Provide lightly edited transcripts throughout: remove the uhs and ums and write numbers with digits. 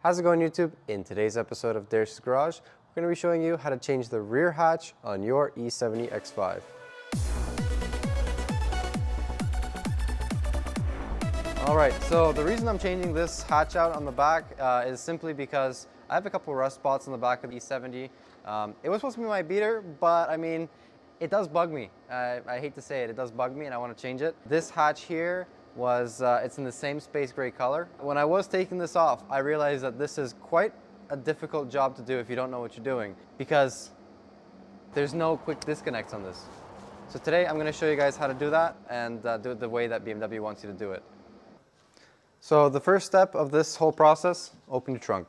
How's it going, YouTube? In today's episode of Darish's Garage, we're going to be showing you how to change the rear hatch on your E70 X5. Alright, so the reason I'm changing this hatch out on the back is simply because I have a couple rust spots on the back of the E70. It was supposed to be my beater, but I mean, it does bug me. I hate to say it, it does bug me and I want to change it. This hatch here was, it's in the same space gray color. When I was taking this off, I realized that this is quite a difficult job to do if you don't know what you're doing, because there's no quick disconnects on this. So today I'm going to show you guys how to do that and do it the way that BMW wants you to do it. So the first step of this whole process, open your trunk.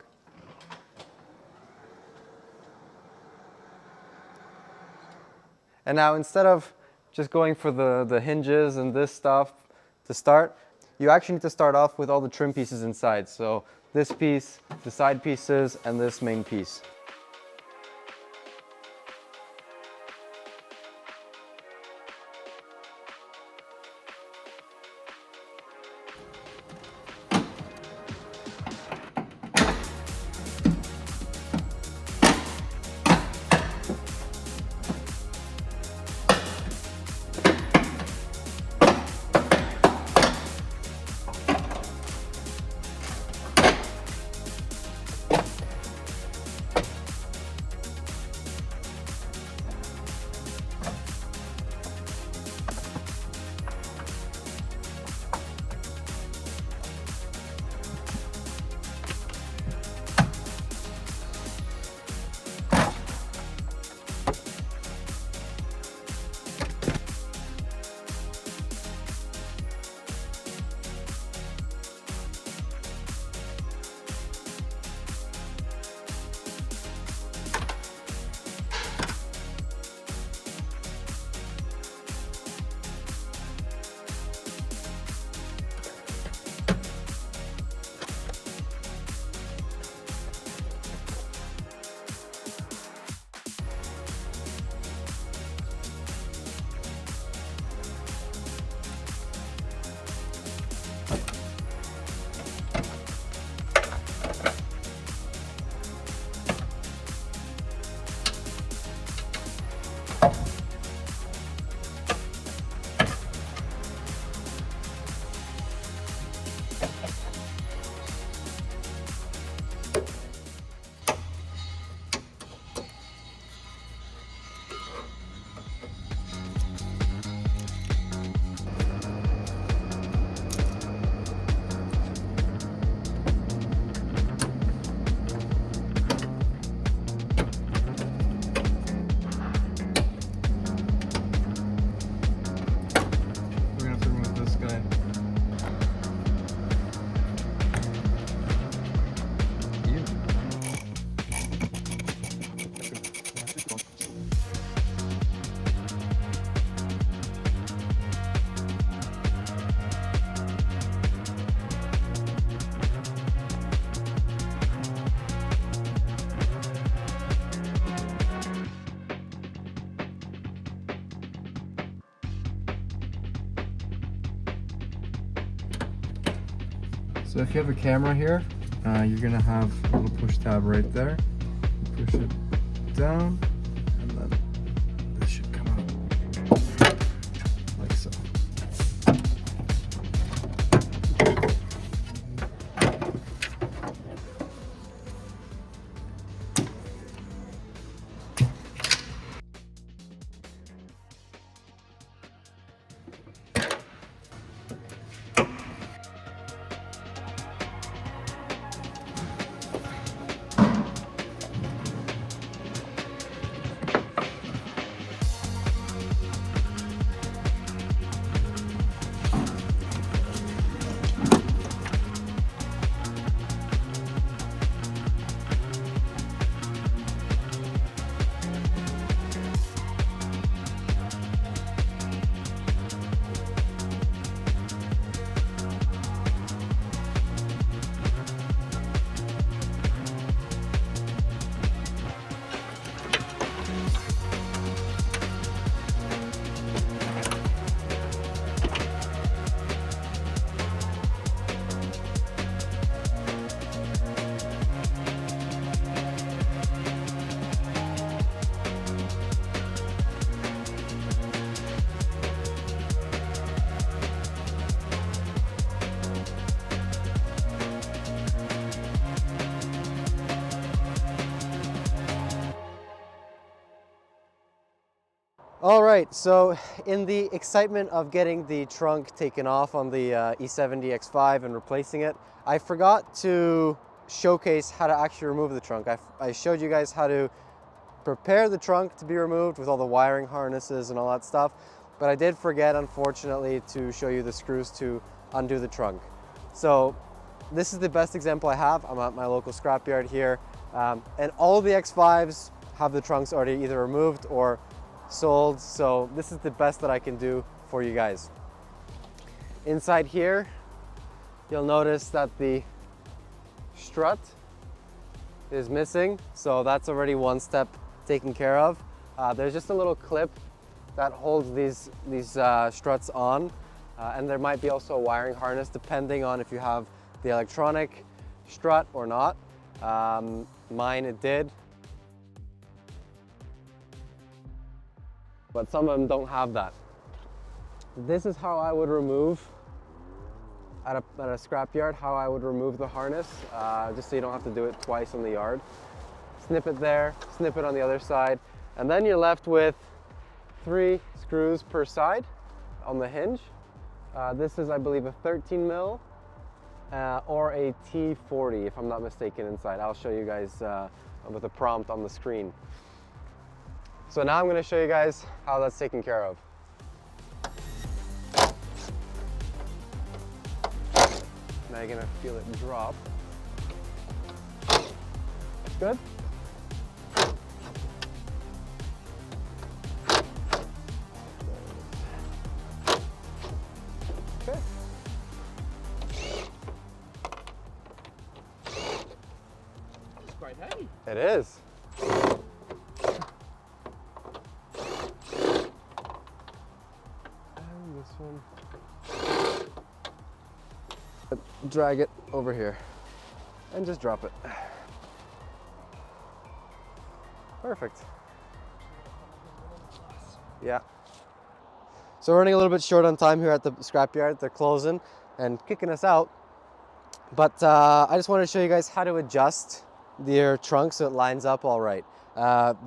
And now instead of just going for the hinges and this stuff to start, you actually need to start off with all the trim pieces inside. So this piece, the side pieces, and this main piece. So if you have a camera here, you're gonna have a little push tab right there. Push it down, and then this should come out like so. All right, so in the excitement of getting the trunk taken off on the E70 X5 and replacing it, I forgot to showcase how to actually remove the trunk. I showed you guys how to prepare the trunk to be removed with all the wiring harnesses and all that stuff, but I did forget, unfortunately, to show you the screws to undo the trunk. So this is the best example I have. I'm at my local scrapyard here, and all the X5s have the trunks already either removed or sold, so this is the best that I can do for you guys. Inside here, you'll notice that the strut is missing, so that's already one step taken care of. There's just a little clip that holds these struts on, and there might be also a wiring harness depending on if you have the electronic strut or not. Mine, it did, but some of them don't have that. This is how I would remove at a scrapyard, how I would remove the harness, just so you don't have to do it twice on the yard. Snip it there, snip it on the other side, and then you're left with 3 screws per side on the hinge. This is, I believe, a 13 mil or a T40, if I'm not mistaken, inside. I'll show you guys with a prompt on the screen. So now I'm going to show you guys how that's taken care of. Now you're going to feel it drop. Good? Okay. It's quite heavy. It is. And this one. Drag it over here and just drop it. Perfect. Yeah. So we're running a little bit short on time here at the scrapyard. They're closing and kicking us out. But I just wanted to show you guys how to adjust your trunk so it lines up all right.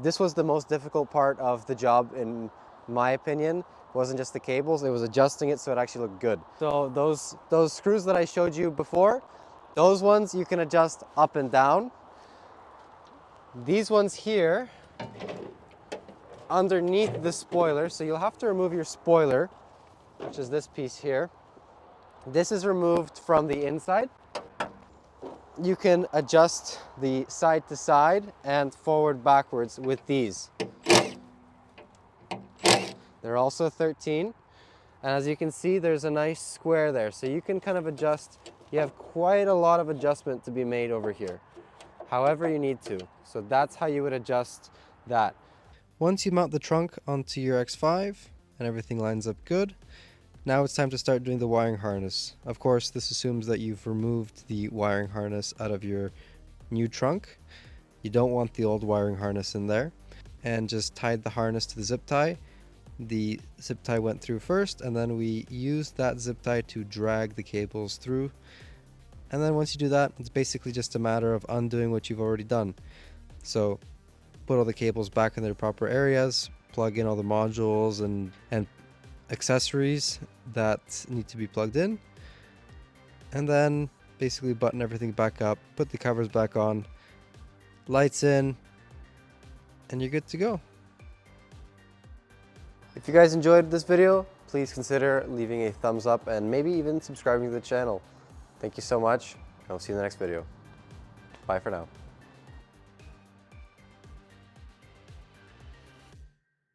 This was the most difficult part of the job, in my opinion. It wasn't just the cables, it was adjusting it so it actually looked good. So those screws that I showed you before, those ones you can adjust up and down. These ones here, underneath the spoiler, so you'll have to remove your spoiler, which is this piece here. This is removed from the inside. You can adjust the side to side and forward backwards with these. They're also 13, and as you can see, there's a nice square there, so you can kind of adjust. You have quite a lot of adjustment to be made over here, however you need to. So that's how you would adjust that. Once you mount the trunk onto your X5 and everything lines up good, now it's time to start doing the wiring harness. Of course, this assumes that you've removed the wiring harness out of your new trunk. You don't want the old wiring harness in there, and just tied the harness to the zip tie. The zip tie went through first, and then we used that zip tie to drag the cables through. And then once you do that, it's basically just a matter of undoing what you've already done. So put all the cables back in their proper areas, plug in all the modules and accessories that need to be plugged in, and then basically button everything back up, put the covers back on, lights in, and you're good to go. If you guys enjoyed this video, please consider leaving a thumbs up and maybe even subscribing to the channel. Thank you so much, and I'll see you in the next video. Bye for now.